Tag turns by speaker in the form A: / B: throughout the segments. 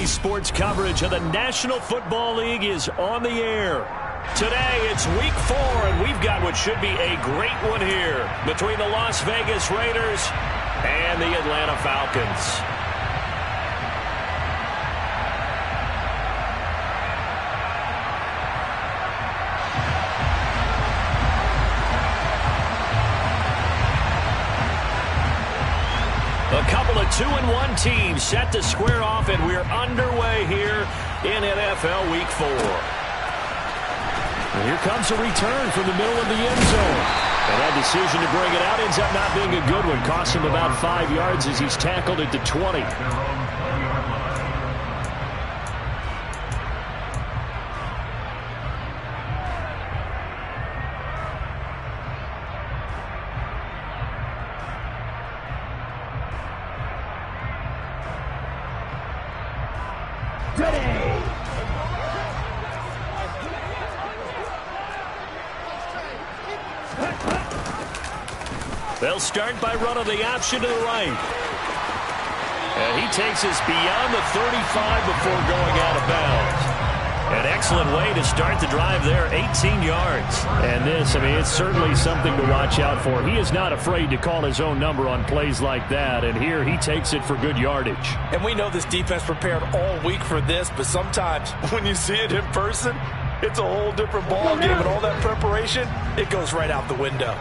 A: NBC Sports coverage of the National Football League is on the air. Today, it's Week 4, and we've got what should be a great one here between the Las Vegas Raiders and the Atlanta Falcons. A couple of 2-1 teams set to square off, and we're underway here in NFL Week 4. And here comes a return from the middle of the end zone. And that decision to bring it out ends up not being a good one. Costs him about 5 yards as he's tackled at the 20. They'll start by running the option to the right. And he takes us beyond the 35 before going out of bounds. An excellent way to start the drive there, 18 yards. And this, it's certainly something to watch out for. He is not afraid to call his own number on plays like that. And here he takes it for good yardage.
B: And we know this defense prepared all week for this, but sometimes when you see it in person, it's a whole different ball game. And all that preparation, it goes right out the window.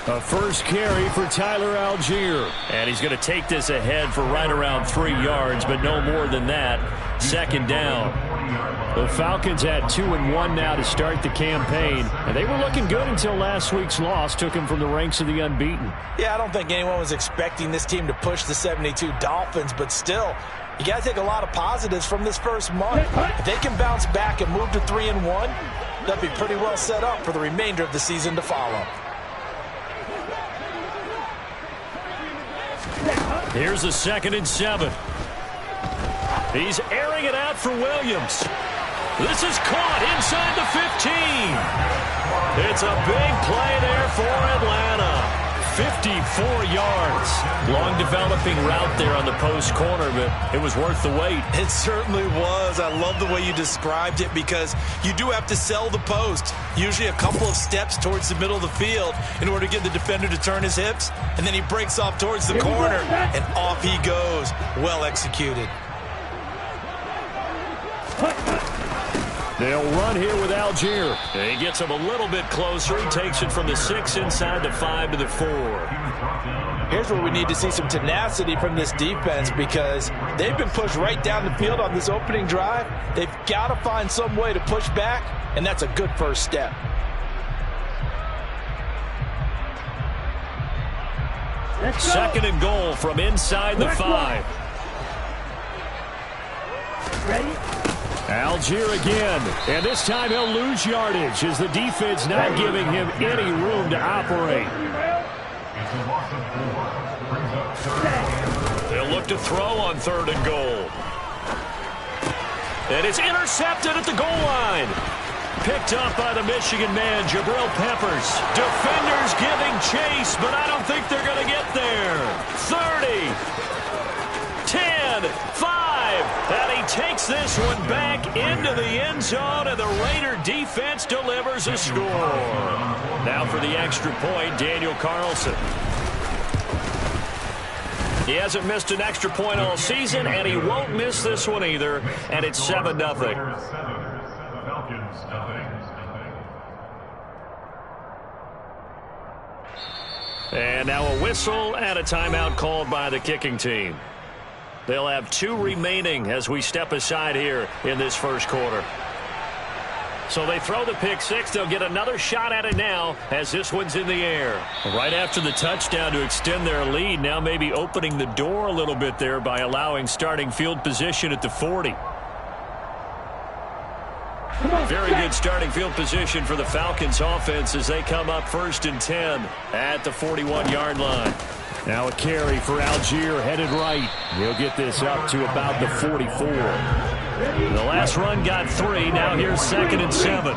A: A first carry for Tyler Algier. And he's going to take this ahead for right around 3 yards, but no more than that. Second down. The Falcons had 2-1 now to start the campaign. And they were looking good until last week's loss took them from the ranks of the unbeaten.
B: Yeah, I don't think anyone was expecting this team to push the 72 Dolphins, but still, you got to take a lot of positives from this first month. If they can bounce back and move to 3-1, they'll be pretty well set up for the remainder of the season to follow.
A: Here's a 2nd and 7. He's airing it out for Williams. This is caught inside the 15. It's a big play there for Atlanta. 54 yards. Long developing route there on the post corner, but it was worth the wait.
B: It certainly was. I love the way you described it because you do have to sell the post. Usually a couple of steps towards the middle of the field in order to get the defender to turn his hips. And then he breaks off towards the corner, and off he goes. Well executed.
A: They'll run here with Algier. He gets him a little bit closer. He takes it from the 6 inside the 5 to the 4.
B: Here's where we need to see some tenacity from this defense because they've been pushed right down the field on this opening drive. They've got to find some way to push back, and that's a good first step.
A: Second and goal from inside the 5.
C: Ready?
A: Algier again, and this time he'll lose yardage as the defense not giving him any room to operate. They'll look to throw on 3rd and goal. And it's intercepted at the goal line. Picked up by the Michigan man, Jabril Peppers. Defenders giving chase, but I don't think they're going to get there. 30, 10, 5. And he takes this one back into the end zone, and the Raider defense delivers a score. Now for the extra point, Daniel Carlson. He hasn't missed an extra point all season, and he won't miss this one either, and it's 7-0. And now a whistle and a timeout called by the kicking team. They'll have 2 remaining as we step aside here in this first quarter. So they throw the pick 6. They'll get another shot at it now as this one's in the air. Right after the touchdown to extend their lead, now maybe opening the door a little bit there by allowing starting field position at the 40. Very good starting field position for the Falcons offense as they come up 1st and 10 at the 41-yard line. Now a carry for Algier headed right. He'll get this up to about the 44. The last run got 3. Now here's 2nd and 7.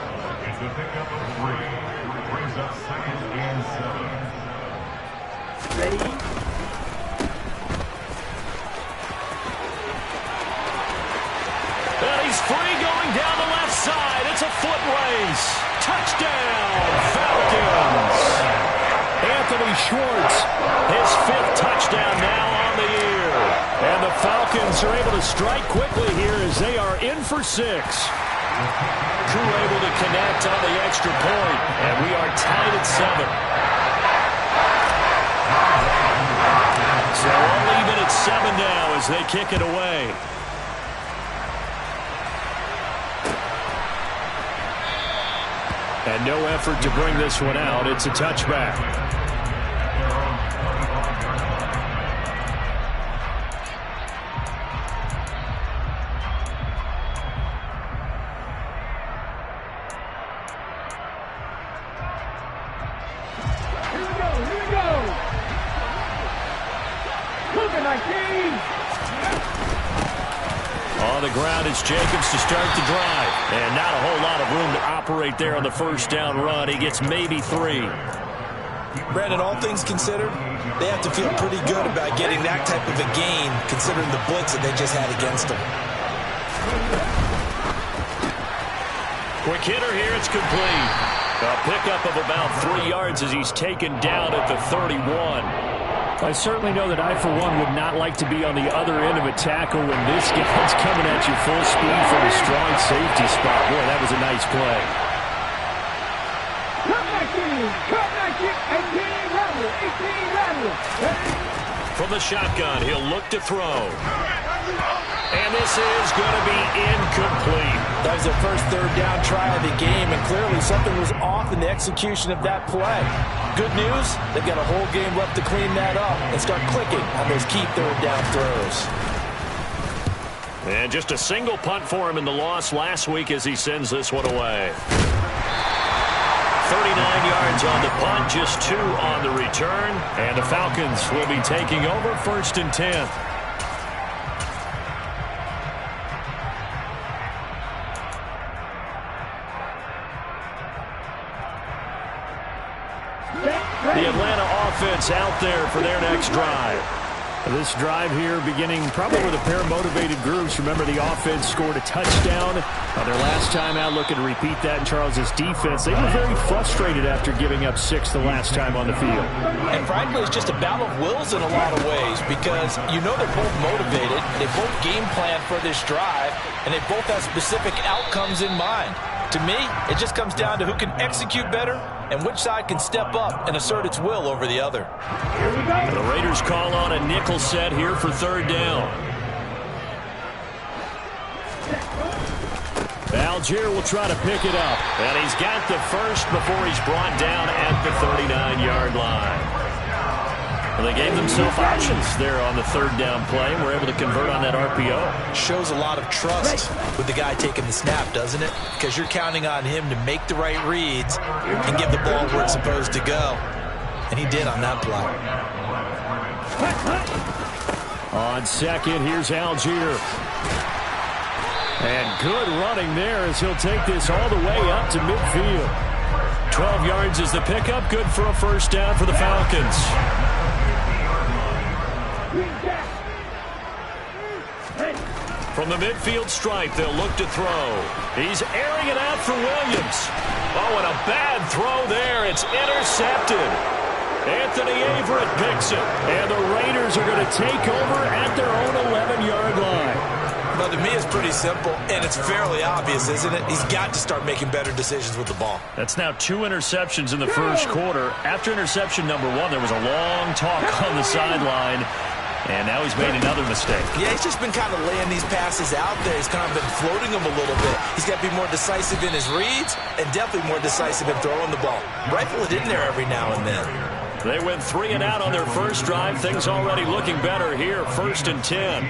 A: Schwartz. His 5th touchdown now on the year. And the Falcons are able to strike quickly here as they are in for 6. Koo able to connect on the extra point, and we are tied at 7. So all even at 7 now as they kick it away. And no effort to bring this one out. It's a touchback. On the ground, it's Jacobs to start the drive. And not a whole lot of room to operate there on the first down run. He gets maybe 3.
B: Brandon, all things considered, they have to feel pretty good about getting that type of a gain, considering the blitz that they just had against them.
A: Quick hitter here, it's complete. A pickup of about 3 yards as he's taken down at the 31. I certainly know that I, for one, would not like to be on the other end of a tackle when this guy's coming at you full speed from a strong safety spot. Boy, that was a nice play. From the shotgun, he'll look to throw. And this is going to be incomplete.
B: That was their first 3rd down try of the game, and clearly something was off in the execution of that play. Good news, they've got a whole game left to clean that up and start clicking on those key 3rd down throws.
A: And just a single punt for him in the loss last week as he sends this one away. 39 yards on the punt, just 2 on the return. And the Falcons will be taking over 1st and 10. The Atlanta offense out there for their next drive. This drive here beginning probably with a pair of motivated groups. Remember, the offense scored a touchdown on their last time out, looking to repeat that in Charles's defense. They were very frustrated after giving up 6 the last time on the field.
B: And frankly, it's just a battle of wills in a lot of ways because you know they're both motivated, they both game plan for this drive, and they both have specific outcomes in mind. To me, it just comes down to who can execute better and which side can step up and assert its will over the other.
A: The Raiders call on a nickel set here for 3rd down. Algier will try to pick it up. And he's got the first before he's brought down at the 39-yard line. Well, they gave themselves options there on the 3rd down play and were able to convert on that RPO.
B: Shows a lot of trust with the guy taking the snap, doesn't it? Because you're counting on him to make the right reads and give the ball where it's supposed to go. And he did on that play.
A: On 2nd, here's Algier. And good running there as he'll take this all the way up to midfield. 12 yards is the pickup. Good for a 1st down for the Falcons. From the midfield stripe, they'll look to throw. He's airing it out for Williams. Oh, and a bad throw there. It's intercepted. Anthony Averett picks it. And the Raiders are going to take over at their own 11-yard line.
B: Well, to me, it's pretty simple, and it's fairly obvious, isn't it? He's got to start making better decisions with the ball.
A: That's now 2 interceptions in the first quarter. After interception number 1, there was a long talk on the sideline. And now he's made another mistake.
B: Yeah, he's just been kind of laying these passes out there. He's kind of been floating them a little bit. He's got to be more decisive in his reads and definitely more decisive in throwing the ball. Rifle it in there every now and then.
A: They went 3 and out on their first drive. Things already looking better here. 1st and 10.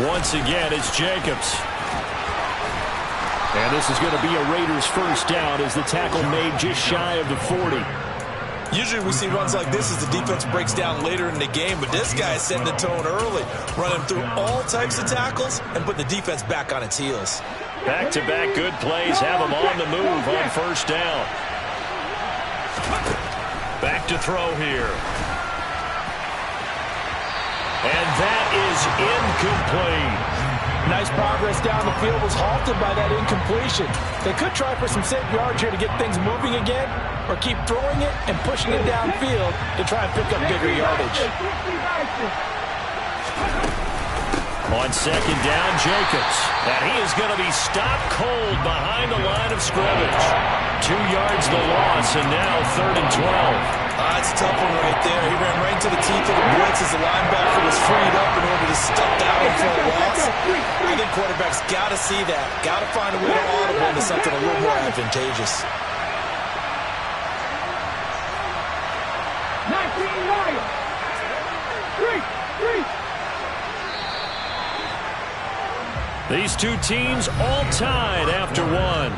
A: Once again, it's Jacobs. And this is going to be a Raiders 1st down as the tackle made just shy of the 40.
B: Usually we see runs like this as the defense breaks down later in the game, but this guy is setting the tone early, running through all types of tackles and putting the defense back on its heels.
A: Back-to-back good plays have him on the move on 1st down. Back to throw here. And that is incomplete.
B: Nice
C: His progress down the field was halted by that incompletion. They could try for some safe yards here to get things moving again, or keep throwing it and pushing it downfield to try and pick up bigger yardage.
A: On second down, Jacobs. And he is going to be stopped cold behind the line of scrimmage. 2 yards the loss, and now 3rd and 12.
B: That's a tough one right there. He ran right into the teeth of the blitz as the linebacker was freed up in order to stuff that one for a loss. I think quarterbacks got to see that. Got to find a way to audible into something a little more advantageous.
D: 19 Lions. 3.
A: These two teams all tied after one.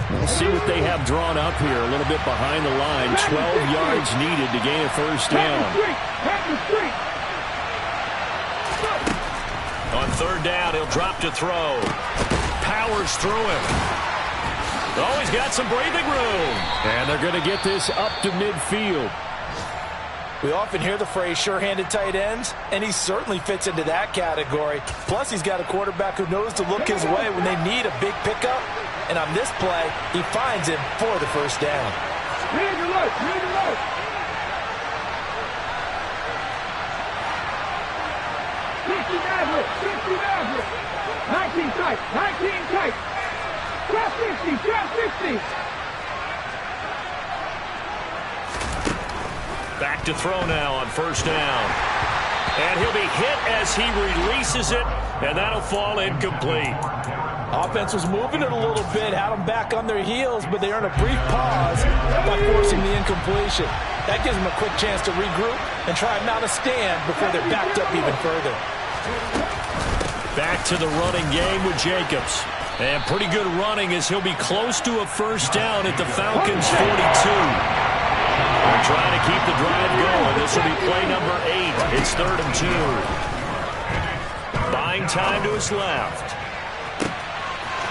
A: We'll see what they have drawn up here. A little bit behind the line. 12 yards needed to gain a first down. On 3rd down, he'll drop to throw. Powers through him. Oh, he's got some breathing room. And they're going to get this up to midfield.
C: We often hear the phrase sure-handed tight ends, and he certainly fits into that category. Plus, he's got a quarterback who knows to look his way when they need a big pickup. And on this play, he finds him for the first down.
D: Read your look. 19 tight. 12 50.
A: Back to throw now on 1st down. And he'll be hit as he releases it, and that'll fall incomplete.
C: Offense was moving it a little bit, had them back on their heels, but they earned a brief pause by forcing the incompletion. That gives them a quick chance to regroup and try and mount a stand before they're backed up even further.
A: Back to the running game with Jacobs. And pretty good running as he'll be close to a first down at the Falcons' 42. They're trying to keep the drive going. This will be play number 8. It's 3rd and 2. Buying time to his left.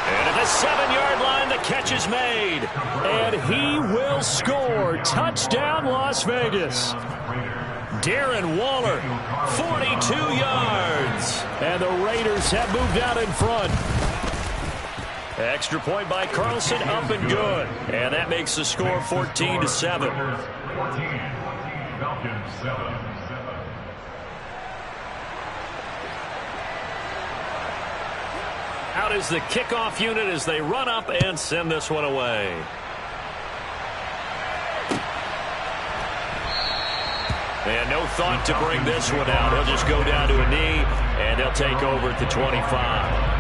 A: And at the 7-yard line, the catch is made. And he will score. Touchdown, Las Vegas. Darren Waller, 42 yards. And the Raiders have moved out in front. Extra point by Carlson, up and good. And that makes the score 14-7. Out is the kickoff unit as they run up and send this one away. And no thought to bring this one out. He'll just go down to a knee, and they'll take over at the 25.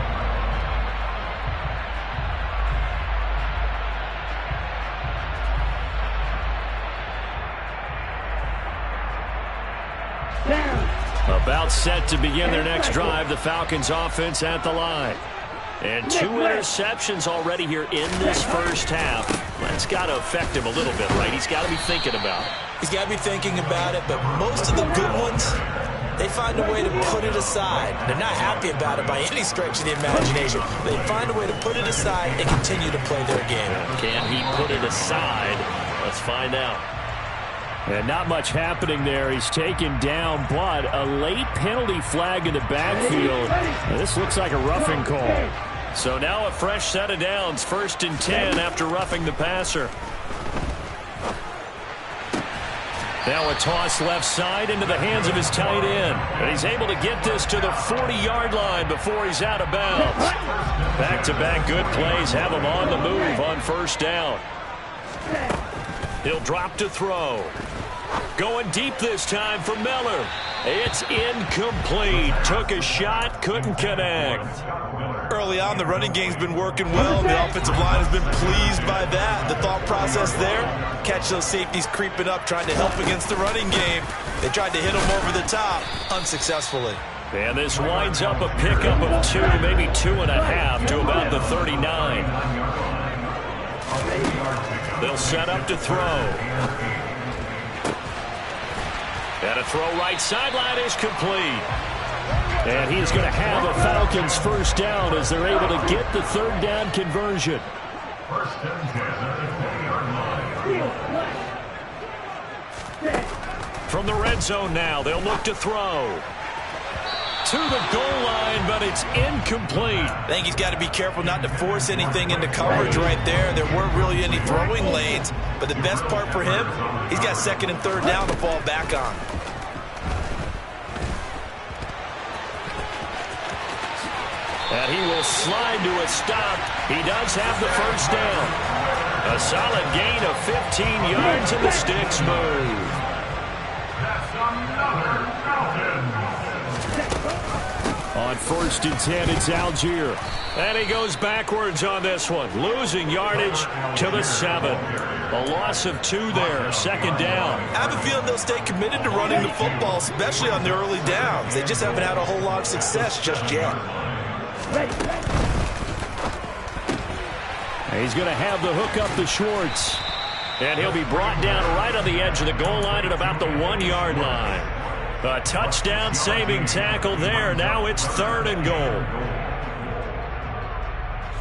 A: About set to begin their next drive, the Falcons offense at the line. And 2 interceptions already here in this first half. That's got to affect him a little bit, right? He's got to be thinking about it.
B: He's got to be thinking about it, but most of the good ones, they find a way to put it aside. They're not happy about it by any stretch of the imagination. They find a way to put it aside and continue to play their game.
A: Can he put it aside? Let's find out. And not much happening there. He's taken down, but a late penalty flag in the backfield. This looks like a roughing call. So now a fresh set of downs, 1st and 10 after roughing the passer. Now a toss left side into the hands of his tight end. And he's able to get this to the 40-yard line before he's out of bounds. Back-to-back good plays have him on the move on 1st down. He'll drop to throw. Going deep this time for Miller. It's incomplete. Took a shot, couldn't connect.
B: Early on, the running game's been working well, and the offensive line has been pleased by that. The thought process there, catch those safeties creeping up, trying to help against the running game. They tried to hit them over the top, unsuccessfully.
A: And this winds up a pickup of 2, maybe 2.5 to about the 39. They'll set up to throw. And a throw right sideline is complete. And he's going to have a Falcons first down as they're able to get the third down conversion.
E: First and 10 at the 20-yard line.
A: From the red zone now, they'll look to throw. To the goal line, but it's incomplete.
B: I think he's got to be careful not to force anything into coverage right there. There weren't really any throwing lanes, but the best part for him, he's got second and third down to fall back on.
A: And he will slide to a stop. He does have the first down. A solid gain of 15 yards and the sticks move.
E: That's another Falcon.
A: On first and 10, it's Algier. And he goes backwards on this one, losing yardage to the 7. A loss of 2 there, second down.
B: I have a feeling they'll stay committed to running the football, especially on the early downs. They just haven't had a whole lot of success just yet.
A: He's going to have the hook up to Schwartz. And he'll be brought down right on the edge of the goal line at about the 1-yard line. A touchdown-saving tackle there. Now it's third and goal.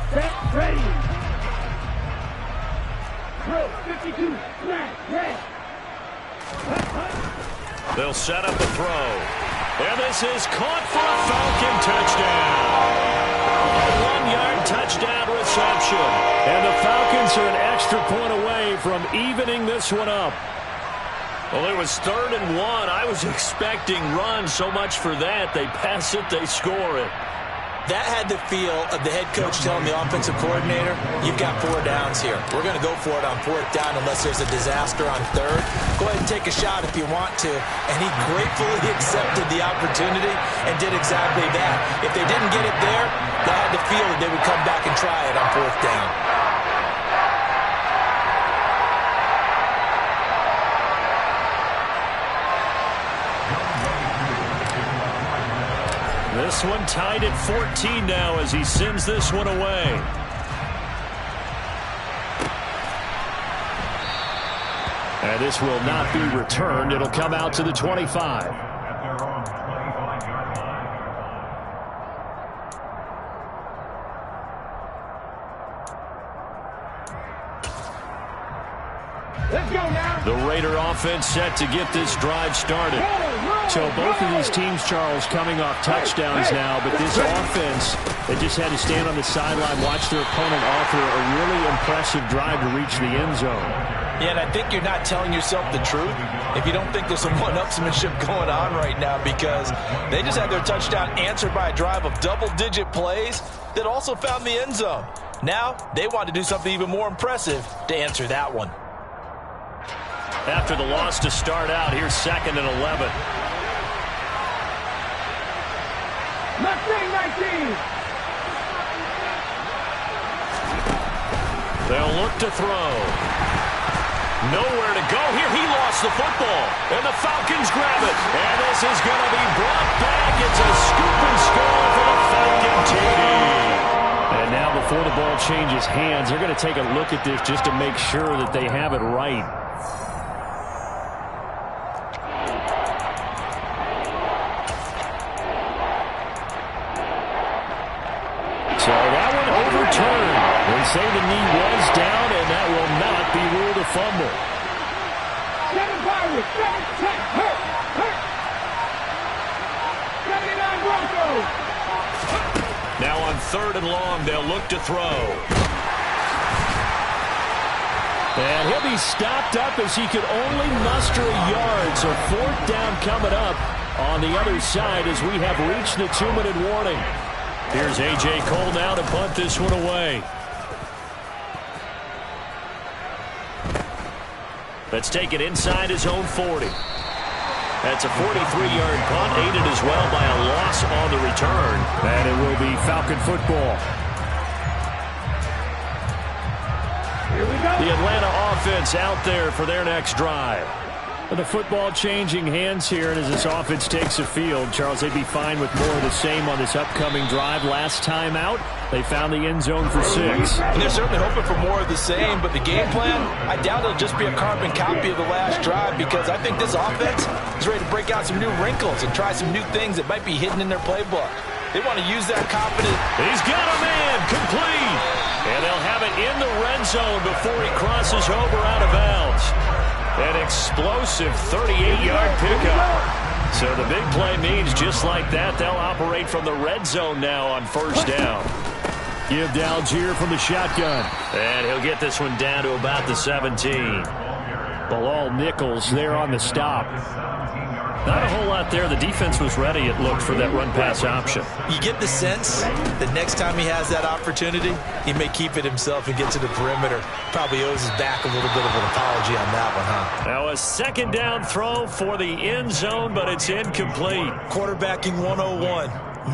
D: Set, ready. Throw, 52, snap, red.
A: They'll set up the throw. And this is caught for a Falcon touchdown. A 1-yard touchdown reception. And the Falcons are an extra point away from evening this one up. Well, it was third and 1. I was expecting runs, so much for that. They pass it, they score it.
B: That had the feel of the head coach telling the offensive coordinator, you've got 4 downs here. We're going to go for it on 4th down unless there's a disaster on 3rd. Go ahead and take a shot if you want to. And he gratefully accepted the opportunity and did exactly that. If they didn't get it there, they had the feel that they would come back and try it on 4th down.
A: This one tied at 14 now as he sends this one away. And this will not be returned. It'll come out to the 25.
E: At their own 25-yard line.
D: Let's go now.
A: The Raider offense set to get this drive started. So both of these teams, Charles, coming off touchdowns now, but this offense, they just had to stand on the sideline, watch their opponent offer a really impressive drive to reach the end zone.
C: Yeah, and I think you're not telling yourself the truth if you don't think there's some one-upsmanship going on right now, because they just had their touchdown answered by a drive of double-digit plays that also found the end zone. Now they want to do something even more impressive to answer that one.
A: After the loss to start out, here's 2nd and 11.
D: Mustang 19.
A: They'll look to throw. Nowhere to go here. He lost the football. And the Falcons grab it. And this is going to be brought back. It's a scoop and score for the Falcon TD. And now before the ball changes hands, they're going to take a look at this just to make sure that they have it right. So that one overturned. They say the knee was down, and that will not be ruled a fumble.
D: 7 Pirates, 7 Tech, hurt. 79 Broncos.
A: Now on 3rd and long, they'll look to throw. And he'll be stopped up as he could only muster a yard. So 4th down coming up on the other side as we have reached the 2-minute warning. Here's A.J. Cole now to punt this one away. Let's take it inside his own 40. That's a 43-yard punt, aided as well by a loss on the return. And it will be Falcon football.
D: Here we go.
A: The Atlanta offense out there for their next drive. The football changing hands here, and as this offense takes the field, Charles, they'd be fine with more of the same on this upcoming drive. Last time out, they found the end zone for 6.
C: And they're certainly hoping for more of the same, but the game plan, I doubt it'll just be a carbon copy of the last drive, because I think this offense is ready to break out some new wrinkles and try some new things that might be hidden in their playbook. They want to use that confidence.
A: He's got a man, complete. And they'll have it in the red zone before he crosses over out of bounds. An explosive 38-yard pickup. So the big play means just like that, they'll operate from the red zone now on first down. Give to Algier from the shotgun. And he'll get this one down to about the 17. Bilal Nichols there on the stop. Not a whole lot there. The defense was ready, it looked, for that run-pass option.
B: You get the sense that next time he has that opportunity, he may keep it himself and get to the perimeter. Probably owes his back a little bit of an apology on that one, huh?
A: Now a second down throw for the end zone, but it's incomplete.
B: Quarterbacking 101.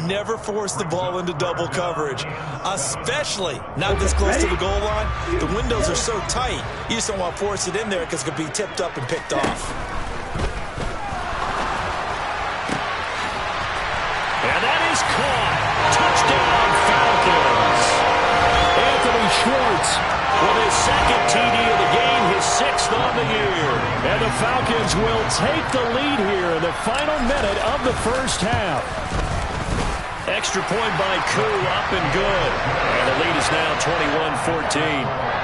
B: Never force the ball into double coverage, especially not this close to the goal line. The windows are so tight, you just don't want to force it in there because it could be tipped up and picked off.
A: Caught. Touchdown, Falcons. Anthony Schwartz with his second TD of the game, his 6th on the year. And the Falcons will take the lead here in the final minute of the first half. Extra point by Koo, up and good. And the lead is now 21-14.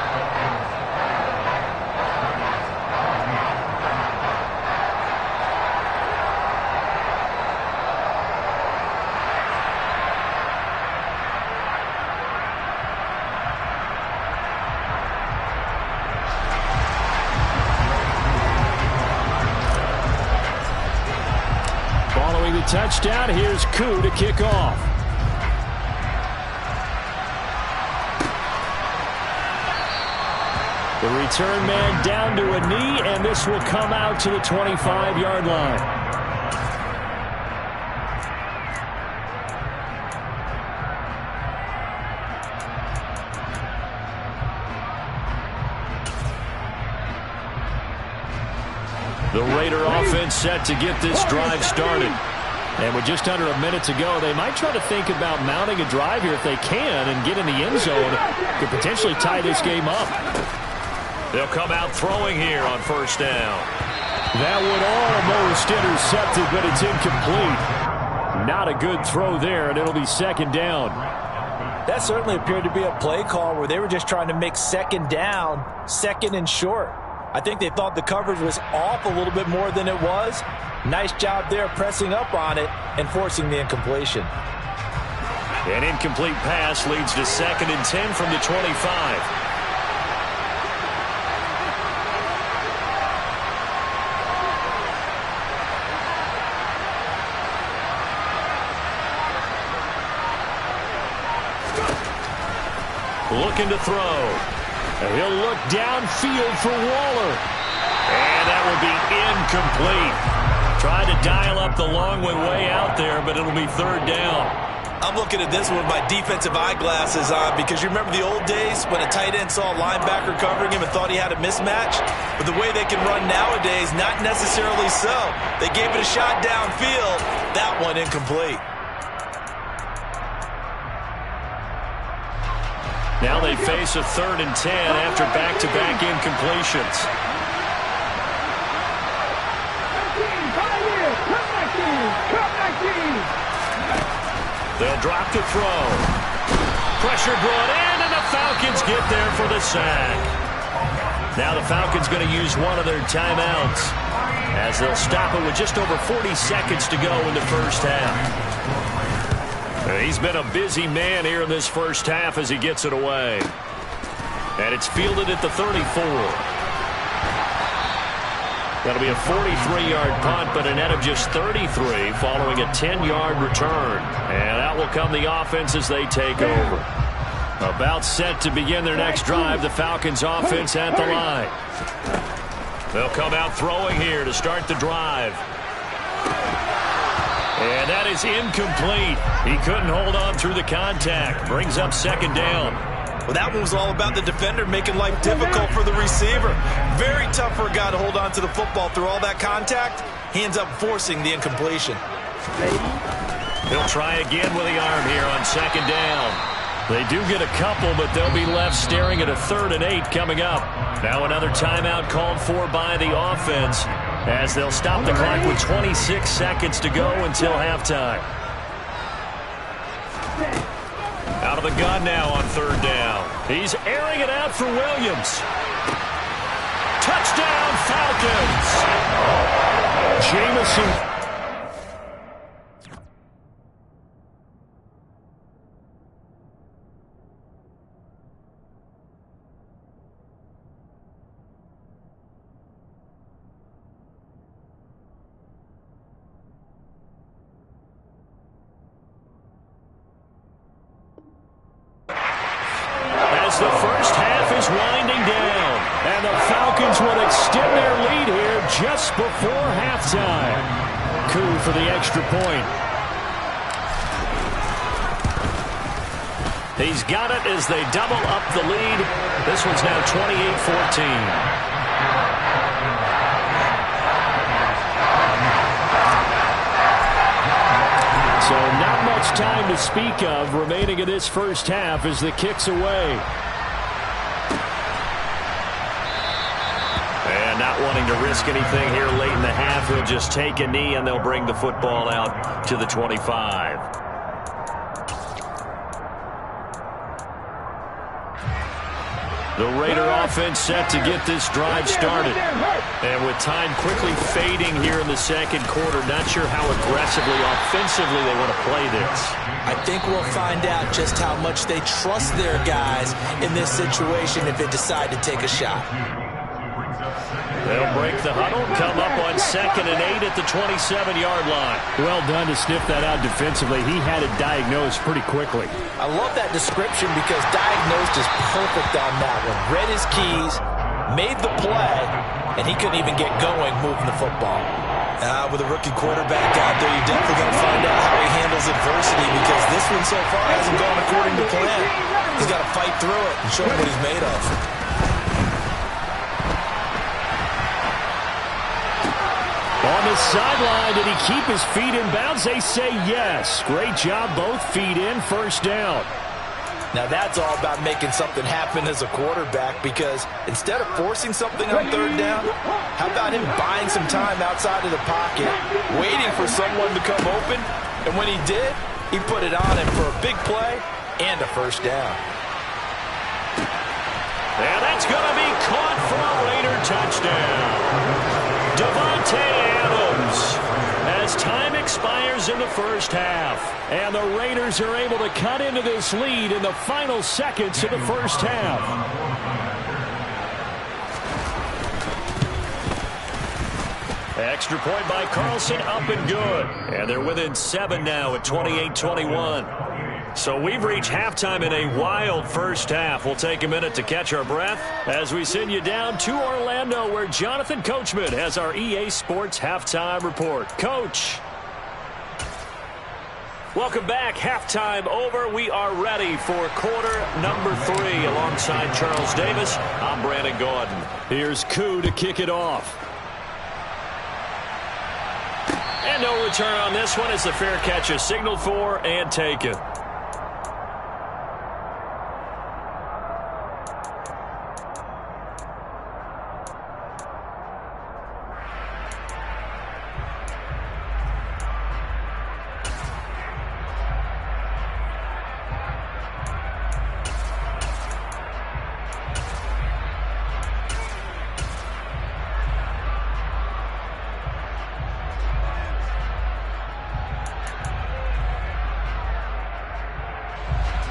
A: Touchdown. Here's Koo to kick off. The return man down to a knee, and this will come out to the 25-yard line. The Raider offense set to get this drive started. And with just under a minute to go, they might try to think about mounting a drive here if they can and get in the end zone. Could potentially tie this game up. They'll come out throwing here on first down. That would almost intercepted, but it's incomplete. Not a good throw there, and it'll be second down.
C: That certainly appeared to be a play call where they were just trying to make second down, second and short. I think they thought the coverage was off a little bit more than it was. Nice job there pressing up on it and forcing the incompletion.
A: An incomplete pass leads to 2nd and 10 from the 25. Looking to throw. And he'll look downfield for Waller. And that will be incomplete. Tried to dial up the long one way out there, but it'll be 3rd down.
B: I'm looking at this one with my defensive eyeglasses on, because you remember the old days when a tight end saw a linebacker covering him and thought he had a mismatch? But the way they can run nowadays, not necessarily so. They gave it a shot downfield. That one incomplete.
A: Now they face a 3rd and 10 after back-to-back incompletions. They'll drop to throw. Pressure brought in, and the Falcons get there for the sack. Now the Falcons going to use one of their timeouts as they'll stop it with just over 40 seconds to go in the first half. He's been a busy man here in this first half as he gets it away. And it's fielded at the 34. That'll be a 43-yard punt, but a net of just 33 following a 10-yard return. And out will come the offense as they take over. About set to begin their next drive, the Falcons offense at the line. They'll come out throwing here to start the drive. And that is incomplete. He couldn't hold on through the contact. Brings up second down.
B: Well, that one was all about the defender making life difficult for the receiver. Very tough for a guy to hold on to the football through all that contact. He ends up forcing the incompletion.
A: He'll try again with the arm here on second down. They do get a couple, but they'll be left staring at a 3rd and 8 coming up. Now another timeout called for by the offense as they'll stop the clock with 26 seconds to go until halftime. Out of the gun now on 3rd down. He's airing it out for Williams. Touchdown, Falcons! Jameson. The first half is winding down, and the Falcons will extend their lead here just before halftime. Koo for the extra point. He's got it as they double up the lead. This one's now 28-14. So not much time to speak of remaining in this first half as the kick's away. And not wanting to risk anything here late in the half, he'll just take a knee and they'll bring the football out to the 25. The Raider offense set to get this drive started. And with time quickly fading here in the second quarter, not sure how aggressively, offensively they want to play this.
B: I think we'll find out just how much they trust their guys in this situation if they decide to take a shot.
A: They'll break the huddle, come up on 2nd and 8 at the 27-yard line. Well done to sniff that out defensively. He had it diagnosed pretty quickly.
C: I love that description because diagnosed is perfect on that one. Read his keys, made the play, and he couldn't even get going moving the football.
B: With a rookie quarterback out there, you definitely got to find out how he handles adversity because this one so far hasn't gone according to plan. He's got to fight through it and show him what he's made of.
A: On the sideline, did he keep his feet in bounds? They say yes. Great job, both feet in, first down.
C: Now that's all about making something happen as a quarterback because instead of forcing something on 3rd down, how about him buying some time outside of the pocket, waiting for someone to come open, and when he did, he put it on him for a big play and a first down.
A: And that's going to be caught for a Raider touchdown. Davante Adams as time expires in the first half. And the Raiders are able to cut into this lead in the final seconds of the first half. Extra point by Carlson, up and good. And they're within 7 now at 28-21. So we've reached halftime in a wild first half. We'll take a minute to catch our breath as we send you down to Orlando where Jonathan Coachman has our EA Sports Halftime Report. Coach. Welcome back. Halftime over. We are ready for quarter number 3 alongside Charles Davis. I'm Brandon Gaudin. Here's Koo to kick it off. And no return on this one as the fair catch is signaled for and taken.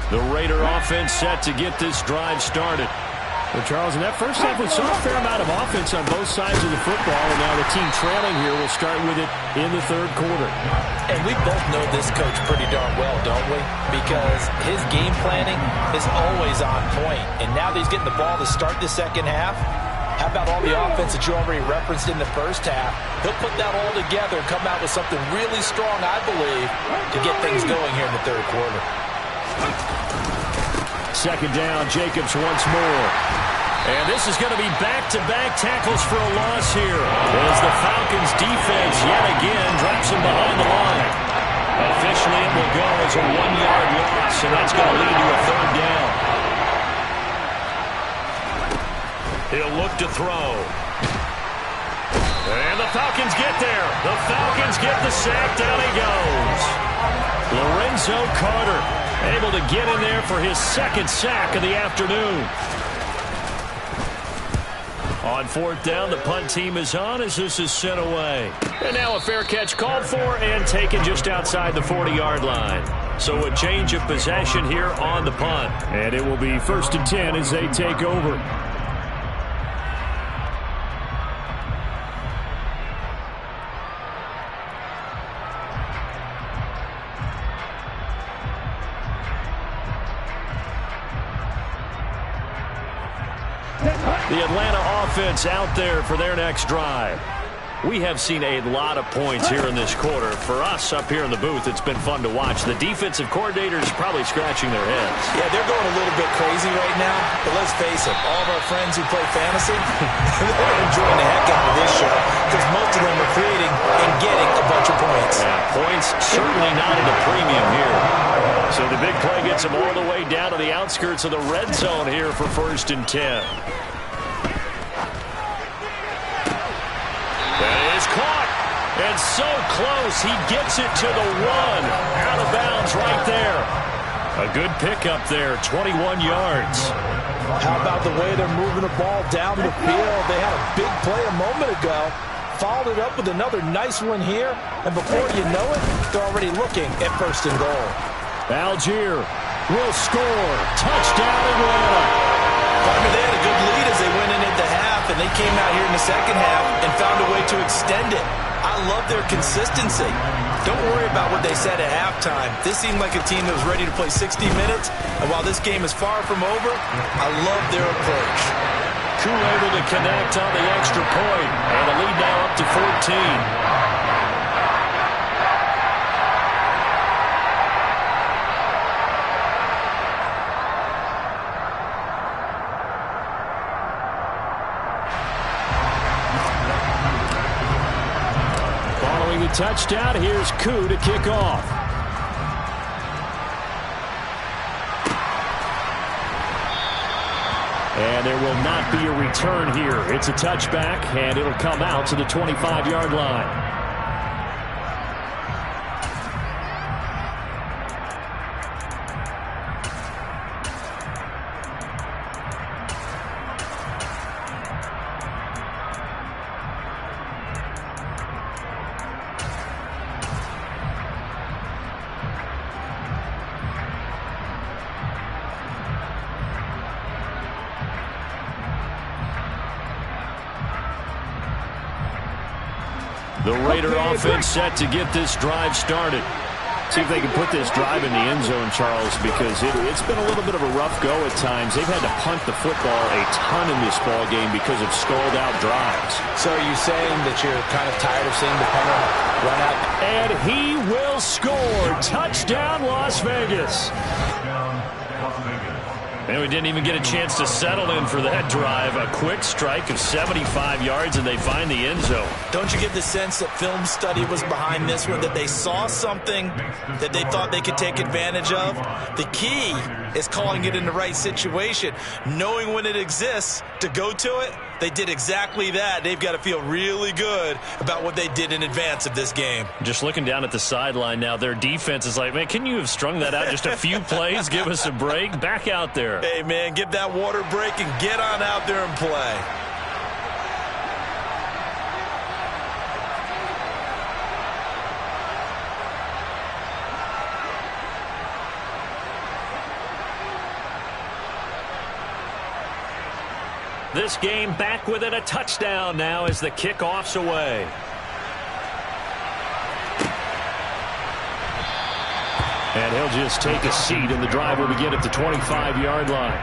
A: The Raider offense set to get this drive started. Well, Charles, in that first half, we saw a fair amount of offense on both sides of the football, and now the team trailing here will start with it in the third quarter.
C: And we both know this coach pretty darn well, don't we? Because his game planning is always on point. And now that he's getting the ball to start the second half, how about all the offense that you already referenced in the first half? He'll put that all together and come out with something really strong, I believe, to get things going here in the third quarter.
A: Second down, Jacobs once more. And this is going to be back-to-back tackles for a loss here as the Falcons defense yet again drops him behind the line. Officially, it will go as a 1-yard loss, and that's going to lead to a third down. He'll look to throw. And the Falcons get there. The Falcons get the sack. Down he goes. Lorenzo Carter able to get in there for his second sack of the afternoon. On fourth down, the punt team is on as this is sent away. And now a fair catch called for and taken just outside the 40-yard line. So a change of possession here on the punt. And it will be 1st and 10 as they take over. The Atlanta offense out there for their next drive. We have seen a lot of points here in this quarter. For us up here in the booth, it's been fun to watch. The defensive coordinators probably scratching their heads.
C: Yeah, they're going a little bit crazy right now. But let's face it, all of our friends who play fantasy, they're enjoying the heck out of this show because most of them are creating and getting a bunch of points.
A: Yeah, points certainly not at a premium here. So the big play gets them all the way down to the outskirts of the red zone here for 1st and 10. That is caught. And so close, he gets it to the 1. Out of bounds right there. A good pickup there, 21 yards.
C: How about the way they're moving the ball down the field? They had a big play a moment ago. Followed it up with another nice one here. And before you know it, they're already looking at 1st and goal.
A: Algier will score. Touchdown, Atlanta.
C: Partner, they had a good lead as they went in at the half, and they came out here in the second half and found a way to extend it. I love their consistency. Don't worry about what they said at halftime. This seemed like a team that was ready to play 60 minutes, and while this game is far from over, I love their approach.
A: Koo able to connect on the extra point, and the lead now up to 14. Touchdown. Here's Koo to kick off. And there will not be a return here. It's a touchback, and it'll come out to the 25-yard line. The Raider offense set to get this drive started. See if they can put this drive in the end zone, Charles, because it's been a little bit of a rough go at times. They've had to punt the football a ton in this ball game because of stalled-out drives.
C: So are you saying that you're kind of tired of seeing the punter run out?
A: And he will score. Touchdown, Las Vegas. And we didn't even get a chance to settle in for that drive. A quick strike of 75 yards, and they find the end zone.
B: Don't you get the sense that film study was behind this one, that they saw something that they thought they could take advantage of? The key is calling it in the right situation, knowing when it exists to go to it. They did exactly that. They've got to feel really good about what they did in advance of this game.
A: Just looking down at the sideline now, their defense is like, man, can you have strung that out just a few plays? Give us a break. Back out there.
B: Hey, man, give that water break and get on out there and play.
A: This game back within a touchdown now as the kickoff's away. And he'll just take a seat, and the drive will begin at the 25-yard line.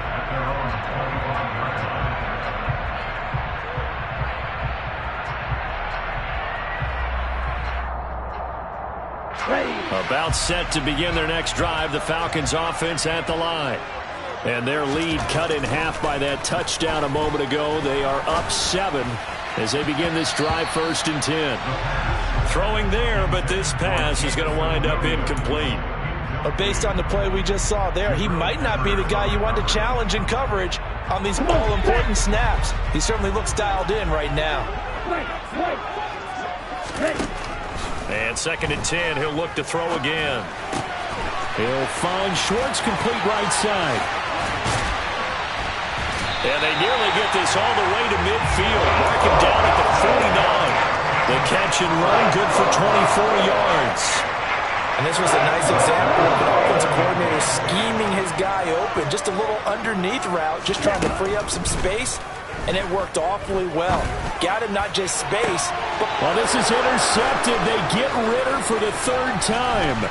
A: About set to begin their next drive, the Falcons offense at the line. And their lead cut in half by that touchdown a moment ago. They are up 7 as they begin this drive, 1st and 10. Throwing there, but this pass is going to wind up incomplete.
C: But based on the play we just saw there, he might not be the guy you want to challenge in coverage on these all-important snaps. He certainly looks dialed in right now.
A: And 2nd and 10, he'll look to throw again.
F: He'll find Schwartz, complete right side.
A: And they nearly get this all the way to midfield. Mark him down at the 49. The catch and run, good for 24 yards.
C: And this was a nice example of an offensive coordinator scheming his guy open. Just a little underneath route, just trying to free up some space. And it worked awfully well. Got him not just space, but...
F: Well, this is intercepted. They get Ritter for the 3rd time.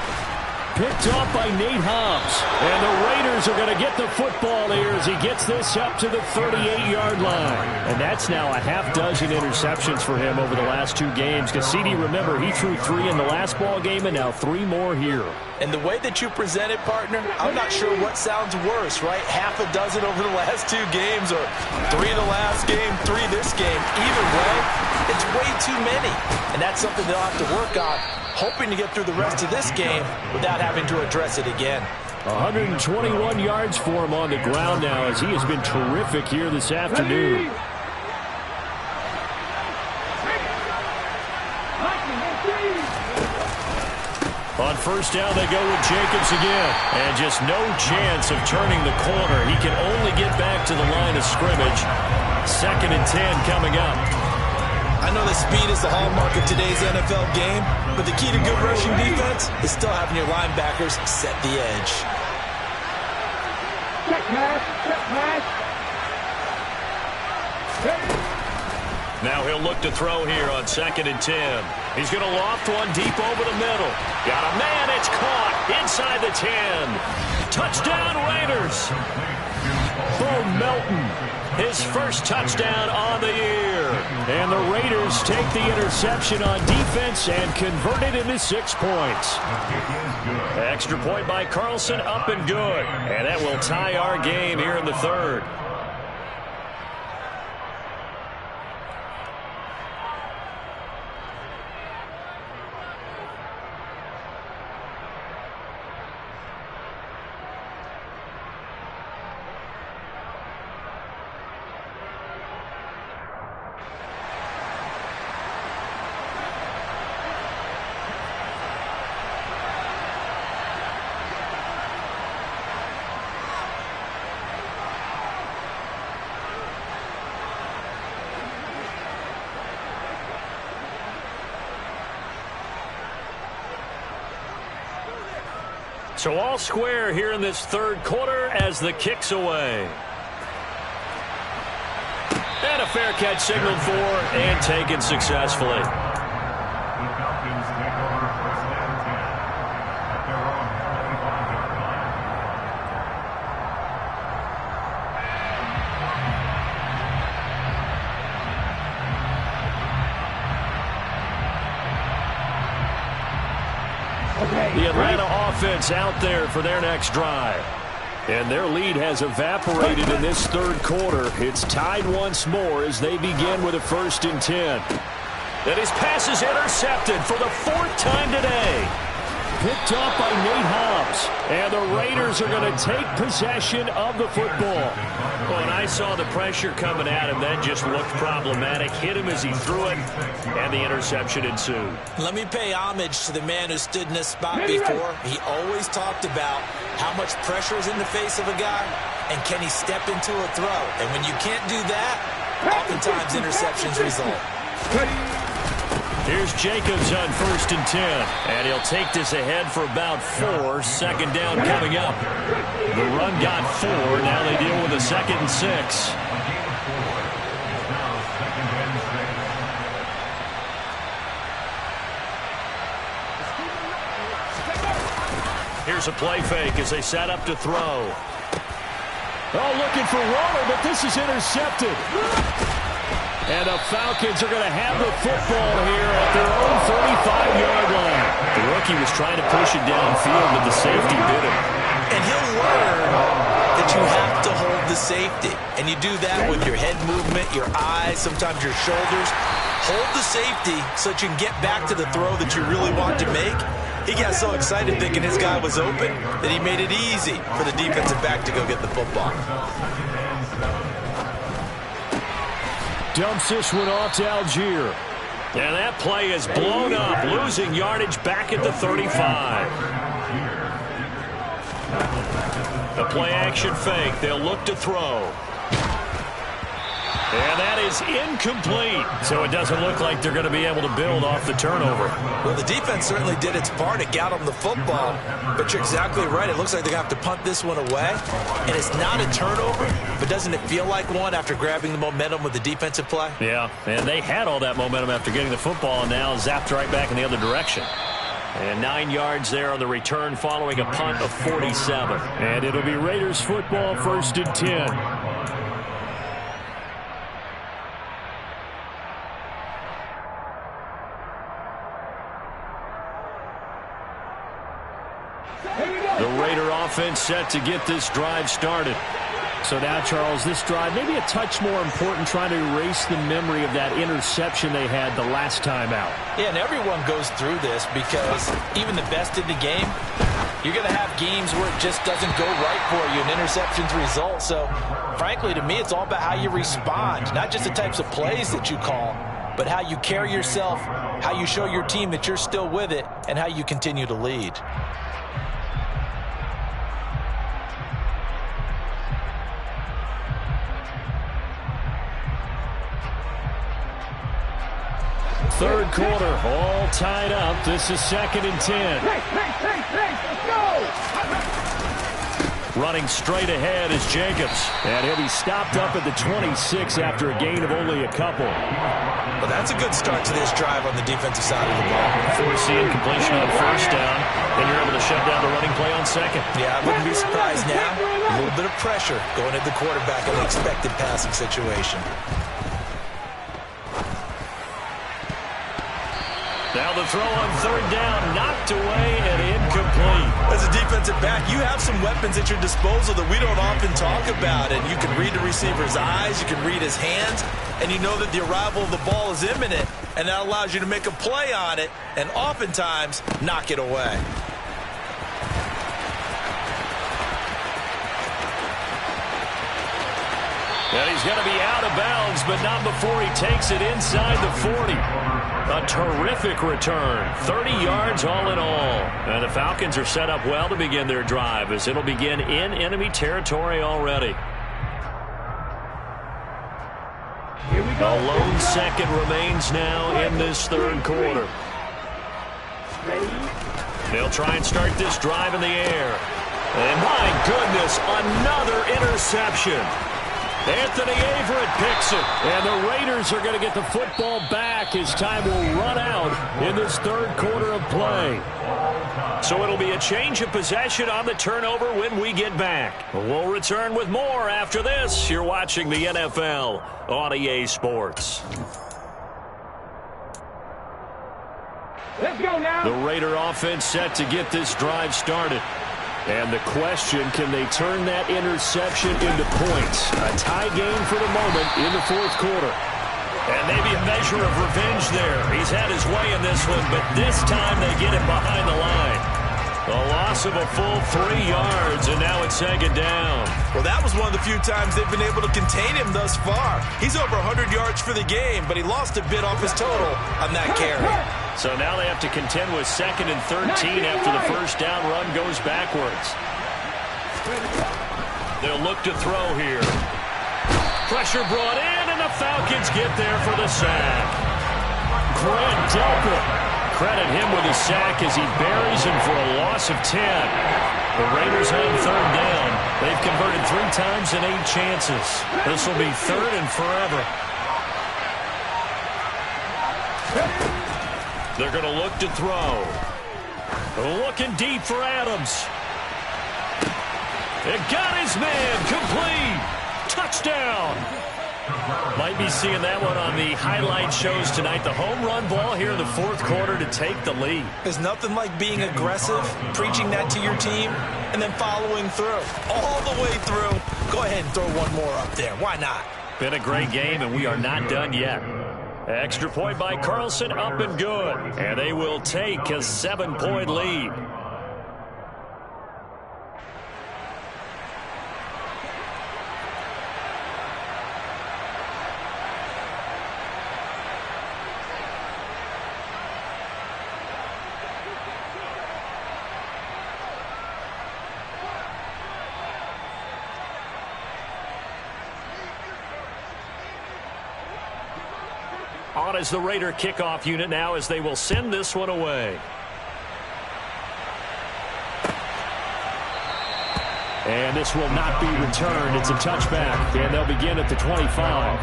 F: Picked off by Nate Hobbs. And the Raiders are going to get the football here as he gets this up to the 38-yard line.
A: And that's now a half dozen interceptions for him over the last 2 games. Cassini, remember, he threw 3 in the last ball game and now 3 more here.
C: And the way that you present it, partner, I'm not sure what sounds worse, right? Half a dozen over the last 2 games or 3 the last game, 3 this game. Either way, it's way too many. And that's something they'll have to work on, hoping to get through the rest of this game without having to address it again.
F: 121 yards for him on the ground now as he has been terrific here this afternoon.
A: On 1st down, they go with Jacobs again. And just no chance of turning the corner. He can only get back to the line of scrimmage. 2nd and 10 coming up.
B: I know that speed is the hallmark of today's NFL game, but the key to good rushing defense is still having your linebackers set the edge.
D: Check pass, check pass.
A: Now he'll look to throw here on 2nd and 10. He's going to loft one deep over the middle. Got a man, it's caught inside the 10. Touchdown Raiders.
F: Bo Melton,
A: his first touchdown on the year.
F: And the Raiders take the interception on defense and convert it into 6 points.
A: Extra point by Carlson, up and good. And that will tie our game here in the 3rd. So all square here in this 3rd quarter as the kick's away. And a fair catch signaled for and taken successfully.
E: The Falcons take over 1st and 10 at their own 35-yard line.
A: The Atlanta offense out there for their next drive. And their lead has evaporated in this 3rd quarter. It's tied once more as they begin with a 1st and 10. And his pass is intercepted for the 4th time today.
F: picked off by Nate Hobbs. And the Raiders are going to take possession of the football.
A: Well, and I saw the pressure coming at him. That just looked problematic. Hit him as he threw it, and the interception ensued.
B: Let me pay homage to the man who stood in this spot before. He always talked about how much pressure is in the face of a guy, and can he step into a throw. And when you can't do that, oftentimes interceptions result.
A: Here's Jacobs on 1st and 10. And he'll take this ahead for about 4. Second down coming up. The run got 4. Now they deal with a 2nd and 6. Here's a play fake as they set up to throw.
F: Oh, looking for Waller, but this is intercepted. And the Falcons are going to have the football here at their own 35-yard line.
A: The rookie was trying to push it downfield, but the safety did it.
B: And he'll learn that you have to hold the safety. And you do that with your head movement, your eyes, sometimes your shoulders. Hold the safety so that you can get back to the throw that you really want to make. He got so excited thinking his guy was open that he made it easy for the defensive back to go get the football.
F: Dumps this one off to Algier.
A: And that play is blown up, losing yardage back at the 35. The play-action fake. They'll look to throw. And that is incomplete. So it doesn't look like they're going to be able to build off the turnover.
B: Well, the defense certainly did its part. It got them the football. But you're exactly right. It looks like they're going to have to punt this one away. And it's not a turnover, but doesn't it feel like one after grabbing the momentum with the defensive play?
A: Yeah, and they had all that momentum after getting the football and now zapped right back in the other direction. And 9 yards there on the return following a punt of 47.
F: And it'll be Raiders football, 1st and 10.
A: The Raider offense set to get this drive started.
F: So now, Charles, this drive maybe a touch more important, trying to erase the memory of that interception they had the last time out.
C: Yeah, and everyone goes through this because even the best in the game, you're going to have games where it just doesn't go right for you, and interceptions result. So, frankly, to me, it's all about how you respond, not just the types of plays that you call, but how you carry yourself, how you show your team that you're still with it, and how you continue to lead.
F: Third quarter, all tied up. This is 2nd and 10.
D: Let's go!
F: Running straight ahead is Jacobs. And he'll be stopped up at the 26 after a gain of only a couple.
B: Well, that's a good start to this drive on the defensive side of the ball.
A: Force the incompletion on 1st down, and you're able to shut down the running play on 2nd.
B: Yeah, I wouldn't be surprised now. A little bit of pressure going at the quarterback in an expected passing situation.
A: Now the throw on 3rd down, knocked away and incomplete.
B: As a defensive back, you have some weapons at your disposal that we don't often talk about. And you can read the receiver's eyes, you can read his hands, and you know that the arrival of the ball is imminent. And that allows you to make a play on it and oftentimes knock it away.
A: And he's going to be out of bounds, but not before he takes it inside the 40. A terrific return. 30 yards all in all. And the Falcons are set up well to begin their drive as it'll begin in enemy territory already.
D: Here we go.
A: A lone second remains now in this 3rd quarter. They'll try and start this drive in the air. And my goodness, another interception. Anthony Averett picks it. And the Raiders are going to get the football back as time will run out in this 3rd quarter of play. So it'll be a change of possession on the turnover when we get back. We'll return with more after this. You're watching the NFL on EA Sports.
D: Let's go now.
F: The Raider offense set to get this drive started. And the question, can they turn that interception into points? A tie game for the moment in the 4th quarter.
A: And maybe a measure of revenge there. He's had his way in this one, but this time they get him behind the line. A loss of a full 3 yards, and now it's 2nd down.
B: Well, that was one of the few times they've been able to contain him thus far. He's over 100 yards for the game, but he lost a bit off his total on that carry.
A: So now they have to contend with 2nd and 13 after the 1st down run goes backwards. They'll look to throw here. Pressure brought in, and the Falcons get there for the sack. Grant Delpit. Credit him with a sack as he buries him for a loss of 10. The Raiders on 3rd down. They've converted 3 times in 8 chances. This will be 3rd and forever. They're going to look to throw. Looking deep for Adams. It got his man. Complete. Touchdown. Might be seeing that one on the highlight shows tonight. The home run ball here in the 4th quarter to take the lead.
B: There's nothing like being aggressive, preaching that to your team, and then following through. All the way through, Go ahead and throw one more up there. Why not?
A: Been a great game, and we are not done yet. Extra point by Carlson, up and good. And they will take a 7-point lead. On as the Raider kickoff unit now as they will send this one away. And this will not be returned. It's a touchback, and they'll begin at the 25.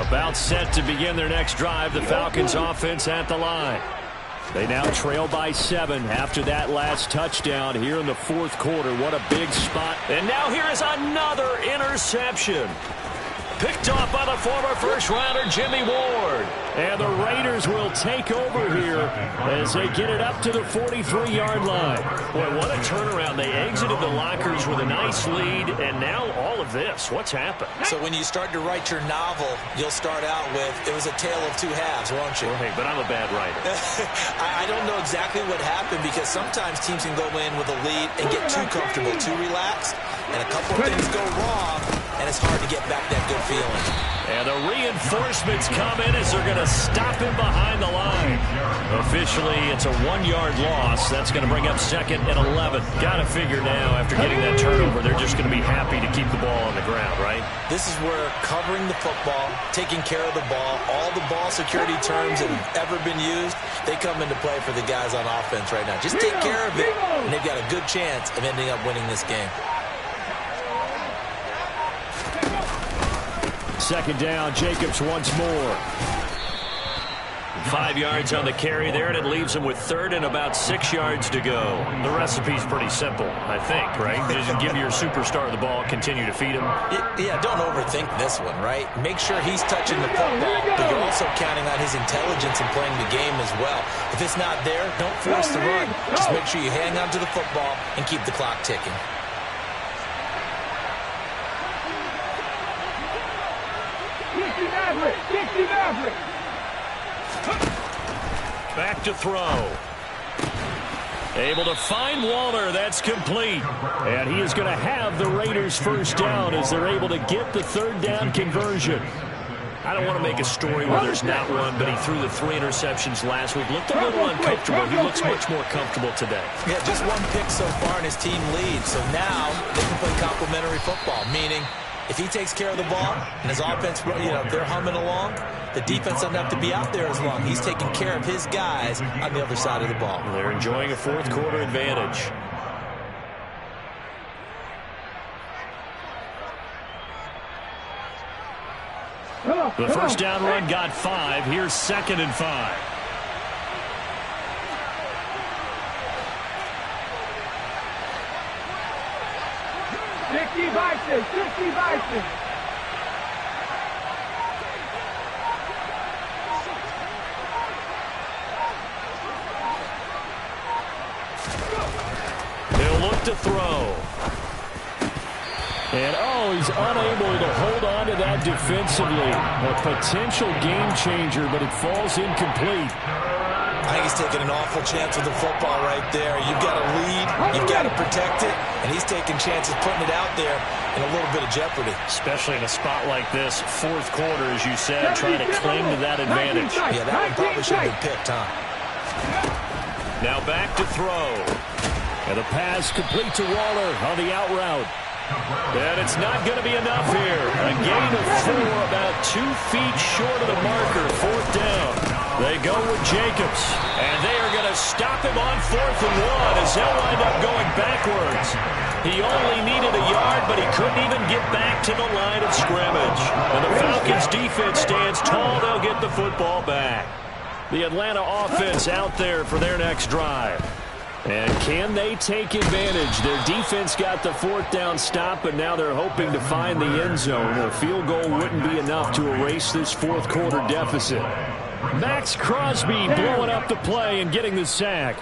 A: About set to begin their next drive. The Falcons offense at the line. They now trail by 7 after that last touchdown here in the fourth quarter. What a big spot. And now here is another interception. Picked off by the former first-rounder Jimmy Ward. And the Raiders will take over here as they get it up to the 43-yard line. Boy, what a turnaround. They exited the lockers with a nice lead, and now all of this. What's happened?
B: So when you start to write your novel, you'll start out with, it was a tale of two halves, won't you?
A: Well, hey, but I'm a bad writer.
B: I don't know exactly what happened because sometimes teams can go in with a lead and get too comfortable, too relaxed, and a couple of things go wrong, and it's hard to get back that good feeling.
A: And the reinforcements come in as they're going to stop him behind the line. Officially, it's a 1-yard loss. That's going to bring up 2nd and 11. Got to figure now, after getting that turnover, they're just going to be happy to keep the ball on the ground, right?
B: This is where covering the football, taking care of the ball, all the ball security terms that have ever been used, they come into play for the guys on offense right now. Just take care of it, and they've got a good chance of ending up winning this game.
F: 2nd down, Jacobs once more.
A: 5 yards on the carry there, and it leaves him with 3rd and about 6 yards to go. The recipe's pretty simple, I think, right? Just give your superstar the ball, continue to feed him.
B: Yeah, don't overthink this one, right? Make sure he's touching the football, but you're also counting on his intelligence in playing the game as well. If it's not there, don't force the run. Just make sure you hang on to the football and keep the clock ticking.
A: Back to throw. Able to find Waller. That's complete.
F: And he is going to have the Raiders first down as they're able to get the 3rd down conversion.
A: I don't want to make a story where there's not one, but he threw the 3 interceptions last week. Looked a little uncomfortable. He looks much more comfortable today.
B: Yeah, just 1 pick so far and his team leads. So now they can play complementary football, meaning if he takes care of the ball and his offense, they're humming along, the defense doesn't have to be out there as long. He's taking care of his guys on the other side of the ball.
A: They're enjoying a fourth quarter advantage. The first down run got 5. Here's 2nd and 5. He'll look to throw.
F: And, he's unable to hold on to that defensively. A potential game changer, but it falls incomplete.
B: I think he's taking an awful chance with the football right there. You've got to lead, you've got to protect it, and he's taking chances putting it out there in a little bit of jeopardy.
A: Especially in a spot like this, fourth quarter, as you said, trying to cling to that advantage.
B: Yeah, that one probably should have been picked, huh?
A: Now back to throw.
F: And the pass complete to Waller on the out route.
A: And it's not going to be enough here. A gain of 4, about 2 feet short of the marker, 4th down. They go with Jacobs, and they are going to stop him on 4th and 1 as they'll wind up going backwards. He only needed a yard, but he couldn't even get back to the line of scrimmage. And the Falcons defense stands tall. They'll get the football back. The Atlanta offense out there for their next drive.
F: And can they take advantage? Their defense got the fourth down stop, but now they're hoping to find the end zone. A field goal wouldn't be enough to erase this fourth quarter deficit. Max Crosby blowing up the play and getting the sack.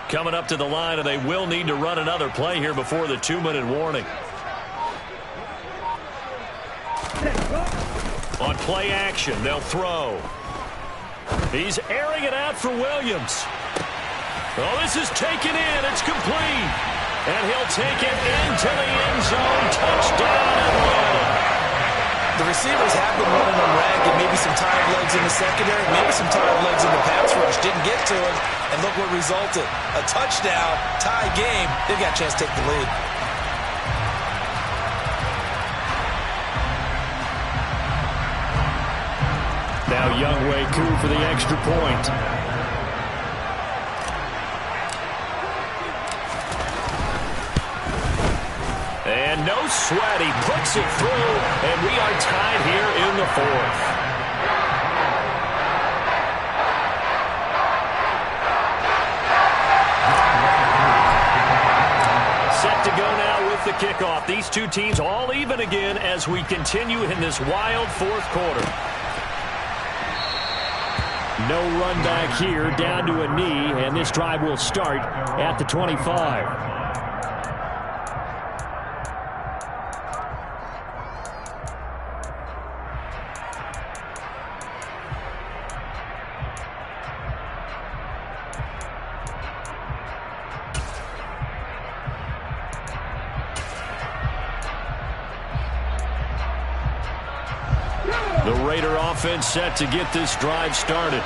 A: Coming up to the line, and they will need to run another play here before the 2-minute warning. On play action, they'll throw. He's airing it out for Williams. Oh, this is taken in. It's complete. And he'll take it into the end zone. Touchdown, Atlanta.
B: The receivers have been running them ragged. Maybe some tired legs in the secondary. Maybe some tired legs in the pass rush. Didn't get to him. And look what resulted. A touchdown, tie game. They've got a chance to take the lead.
F: Now Younghoe Koo for the extra point.
A: And no sweat. He puts it through, and we are tied here in the fourth. Set to go now with the kickoff. These two teams all even again as we continue in this wild fourth quarter.
F: No run back here, down to a knee, and this drive will start at the 25.
A: The Raider offense set to get this drive started.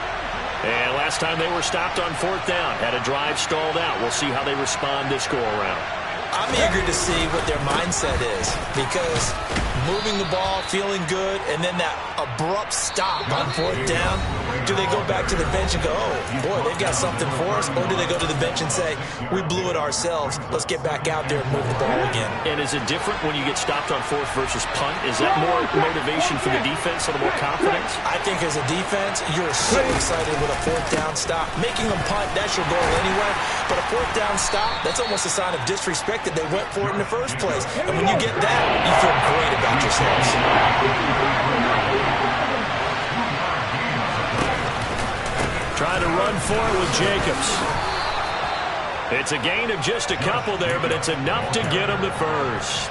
A: And last time they were stopped on fourth down, had a drive stalled out. We'll see how they respond this go-around.
B: I'm eager to see what their mindset is, because moving the ball, feeling good, and then that abrupt stop on fourth down, do they go back to the bench and go, oh, boy, they've got something for us, or do they go to the bench and say, we blew it ourselves, let's get back out there and move the ball again?
A: And is it different when you get stopped on fourth versus punt? Is that more motivation for the defense, a little more confidence?
B: I think as a defense, you're so excited with a fourth down stop. Making them punt, that's your goal anyway, but a fourth down stop, that's almost a sign of disrespect that they went for it in the first place. And when you get that, you feel great about yourselves.
A: Trying to run for it with Jacobs. It's a gain of just a couple there, but it's enough to get him the first.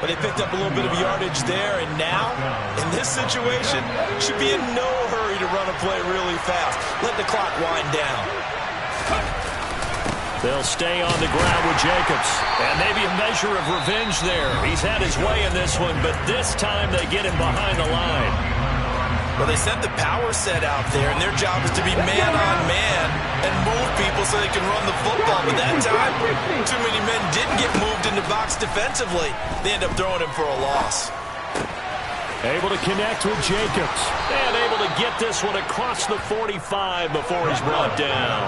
B: But they picked up a little bit of yardage there, and now, in this situation, should be in no hurry to run a play really fast. Let the clock wind down.
A: They'll stay on the ground with Jacobs. And maybe a measure of revenge there. He's had his way in this one, but this time they get him behind the line.
B: Well, they sent the power set out there, and their job is to be man-on-man and move people so they can run the football. But that time, too many men didn't get moved in the box defensively. They end up throwing him for a loss.
F: Able to connect with Jacobs.
A: And able to get this one across the 45 before he's brought down.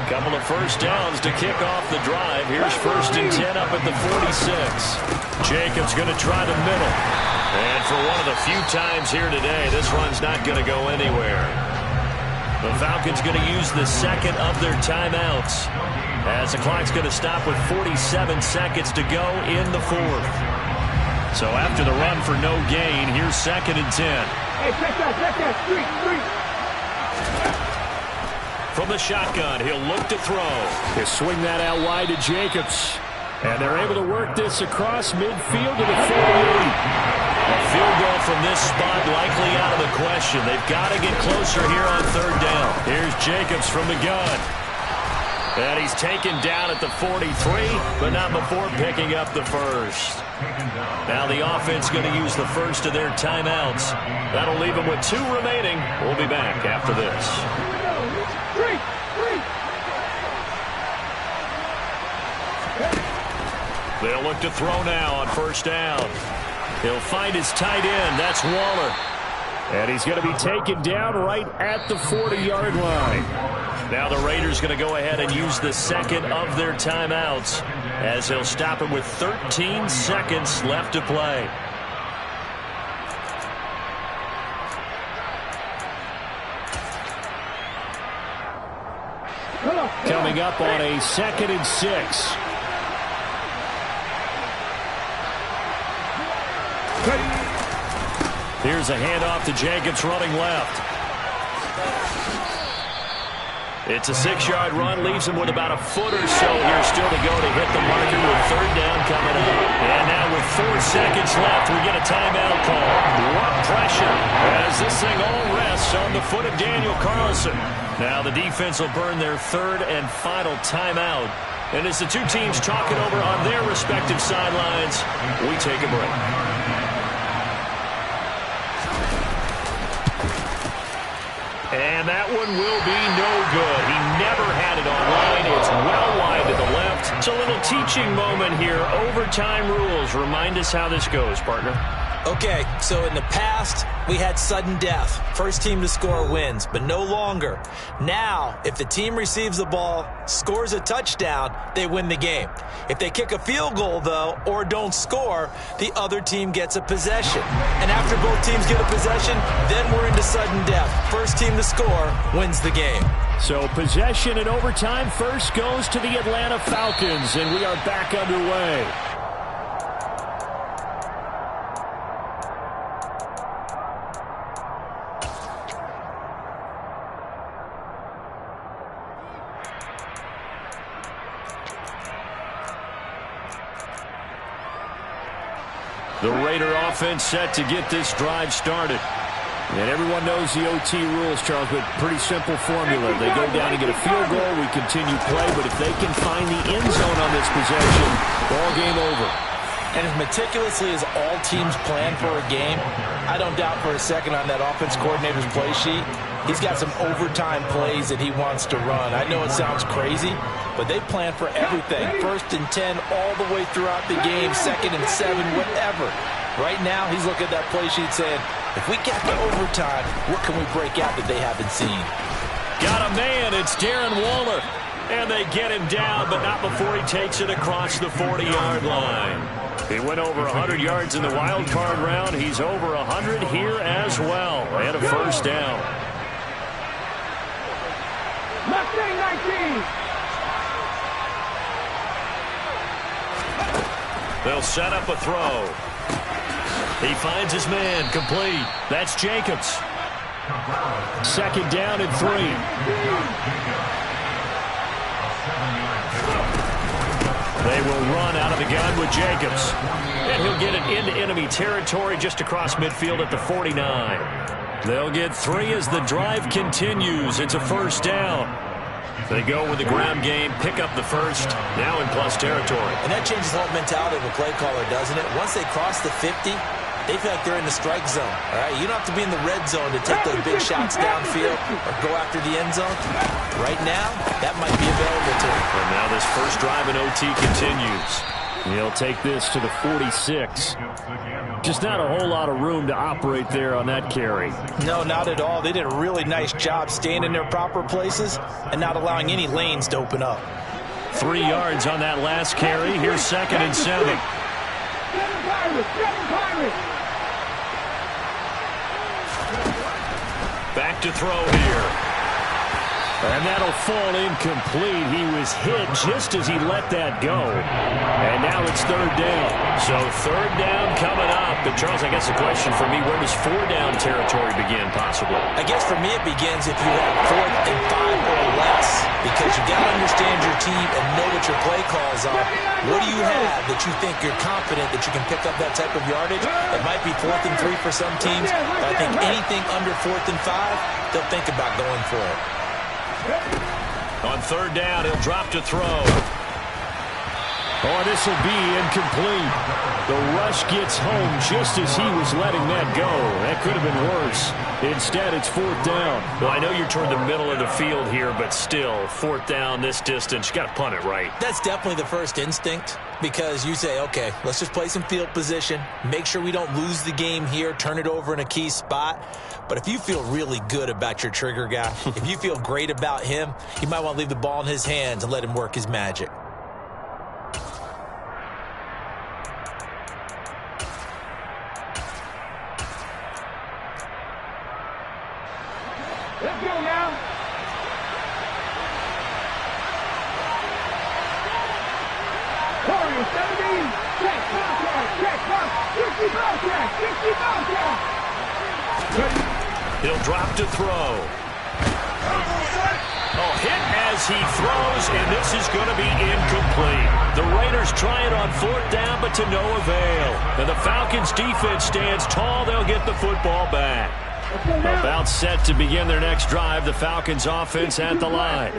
A: Couple of first downs to kick off the drive. Here's 1st and 10 up at the 46. Jacobs going to try the middle. And for one of the few times here today, this run's not going to go anywhere. The Falcons going to use the second of their timeouts, as the clock's going to stop with 47 seconds to go in the fourth. So after the run for no gain, here's 2nd and 10.
D: Hey, check that, street.
A: From the shotgun, he'll look to throw.
F: They swing that out wide to Jacobs. And they're able to work this across midfield to the 48.
A: A field goal from this spot likely out of the question. They've got to get closer here on 3rd down. Here's Jacobs from the gun. And he's taken down at the 43, but not before picking up the first. Now the offense going to use the first of their timeouts. That'll leave them with 2 remaining. We'll be back after this. They'll look to throw now on 1st down. He'll find his tight end. That's Waller.
F: And he's going to be taken down right at the 40-yard line.
A: Now the Raiders going to go ahead and use the second of their timeouts, as they'll stop him with 13 seconds left to play.
D: Come on.
F: Coming up on a 2nd and 6. Here's a handoff to Jacobs running left. It's a 6-yard run, leaves him with about a foot or so here still to go to hit the marker with 3rd down coming up. And now with 4 seconds left, we get a timeout call. What pressure as this thing all rests on the foot of Daniel Carlson. Now the defense will burn their 3rd and final timeout. And as the two teams talk it over on their respective sidelines, we take a break. And that one will be no good. He never had it online. It's well wide to the left. It's a little teaching moment here. Overtime rules. Remind us how this goes, partner.
C: Okay, so in the past, we had sudden death. First team to score wins, but no longer. Now, if the team receives the ball, scores a touchdown, they win the game. If they kick a field goal, though, or don't score, the other team gets a possession. And after both teams get a possession, then we're into sudden death. First team to score wins the game.
F: So possession in overtime first goes to the Atlanta Falcons, and we are back underway. The Raider offense set to get this drive started. And everyone knows the OT rules, Charles, but pretty simple formula. They go down and get a field goal, we continue play, but if they can find the end zone on this possession, ball game over.
C: And as meticulously as all teams plan for a game, I don't doubt for a second on that offense coordinator's play sheet, he's got some overtime plays that he wants to run. I know it sounds crazy, but they plan for everything. 1st and 10 all the way throughout the game, 2nd and 7, whatever. Right now, he's looking at that play sheet saying, if we get to overtime, what can we break out that they haven't seen?
F: Got a man, it's Darren Waller. And they get him down, but not before he takes it across the 40-yard line. He went over 100 yards in the wild card round. He's over 100 here as well. And a first down.
D: Mustang 19.
A: They'll set up a throw. He finds his man, complete. That's Jacobs.
F: 2nd down and 3.
A: They will run out of the gun with Jacobs. And he'll get it into enemy territory just across midfield at the 49. They'll get 3 as the drive continues. It's a first down. They go with the ground game, pick up the first, now in plus territory.
C: And that changes the whole mentality of a play caller, doesn't it? Once they cross the 50, they feel like they're in the strike zone. All right, you don't have to be in the red zone to take those big shots downfield or go after the end zone. Right now, that might be available to them.
A: And now this first drive in OT continues.
F: He'll take this to the 46. Just not a whole lot of room to operate there on that carry.
C: No, not at all. They did a really nice job staying in their proper places and not allowing any lanes to open up.
A: 3 yards on that last carry. Here's 2nd and 7. Back to throw here.
F: And that'll fall incomplete. He was hit just as he let that go. And now it's 3rd down.
A: So 3rd down coming up. But Charles, I guess the question for me, where does 4 down territory begin possibly?
C: I guess for me it begins if you have 4th and 5 or less. Because you got to understand your team and know what your play calls are. What do you have that you think you're confident that you can pick up that type of yardage? It might be 4th and 3 for some teams. But I think anything under 4th and 5, they'll think about going for it.
A: On 3rd down, he'll drop to throw.
F: Oh, this will be incomplete. The rush gets home just as he was letting that go. That could have been worse. Instead, it's 4th down.
A: Well, I know you're toward the middle of the field here, but still, 4th down, this distance, you got to punt it right.
C: That's definitely the first instinct because you say, okay, let's just play some field position, make sure we don't lose the game here, turn it over in a key spot. But if you feel really good about your trigger guy, if you feel great about him, you might want to leave the ball in his hands and let him work his magic.
D: Let's go now.
A: He'll drop to throw. Oh, hit as he throws, and this is going to be incomplete. The Raiders try it on 4th down, but to no avail. And the Falcons' defense stands tall. They'll get the football back. About set to begin their next drive. The Falcons' offense at the line.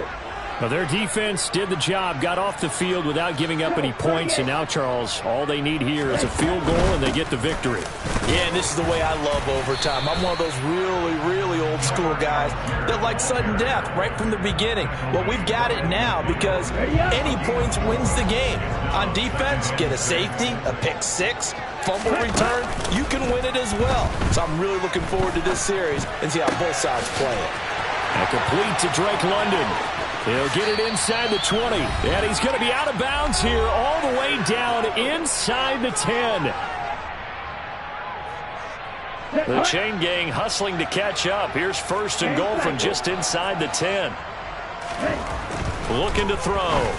A: Well, their defense did the job, got off the field without giving up any points, and now, Charles, all they need here is a field goal, and they get the victory.
C: Yeah, and this is the way I love overtime. I'm one of those really, really old school guys that like sudden death right from the beginning. Well, we've got it now because any points wins the game. On defense, get a safety, a pick six, fumble return, you can win it as well. So I'm really looking forward to this series and see how both sides play it.
F: And complete to Drake London. He'll get it inside the 20. And he's going to be out of bounds here all the way down inside the 10.
A: The chain gang hustling to catch up. Here's 1st and goal from just inside the 10. Looking to throw.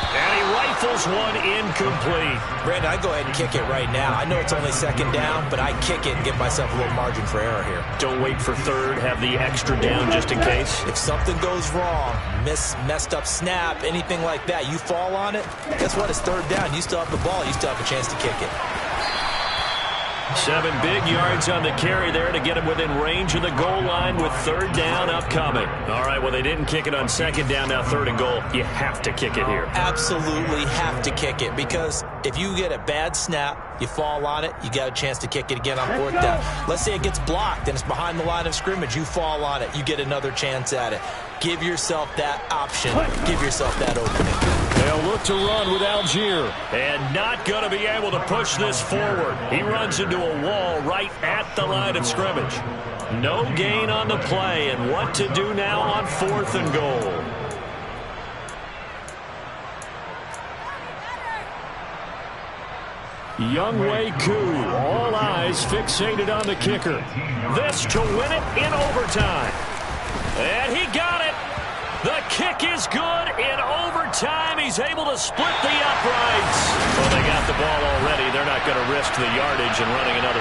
A: And he rifles one incomplete.
C: Brandon, I go ahead and kick it right now. I know it's only 2nd down, but I kick it and give myself a little margin for error here.
A: Don't wait for 3rd. Have the extra down just in case.
C: If something goes wrong, messed up snap, anything like that, you fall on it, guess what? It's 3rd down. You still have the ball. You still have a chance to kick it.
A: 7 big yards on the carry there to get him within range of the goal line with 3rd down upcoming. All right, well, they didn't kick it on 2nd down, now 3rd and goal. You have to kick it here.
C: Absolutely have to kick it because if you get a bad snap, you fall on it, you got a chance to kick it again on 4th down. Let's say it gets blocked and it's behind the line of scrimmage. You fall on it, you get another chance at it. Give yourself that option. Give yourself that opening.
F: They'll look to run with Algier.
A: And not going to be able to push this forward. He runs into a wall right at the line of scrimmage. No gain on the play, and what to do now on 4th and goal.
F: Younghoe Koo, all eyes fixated on the kicker.
A: This to win it in overtime. And he got it. The kick is good in overtime. He's able to split the uprights. Well, they got the ball already. They're not going to risk the yardage and running another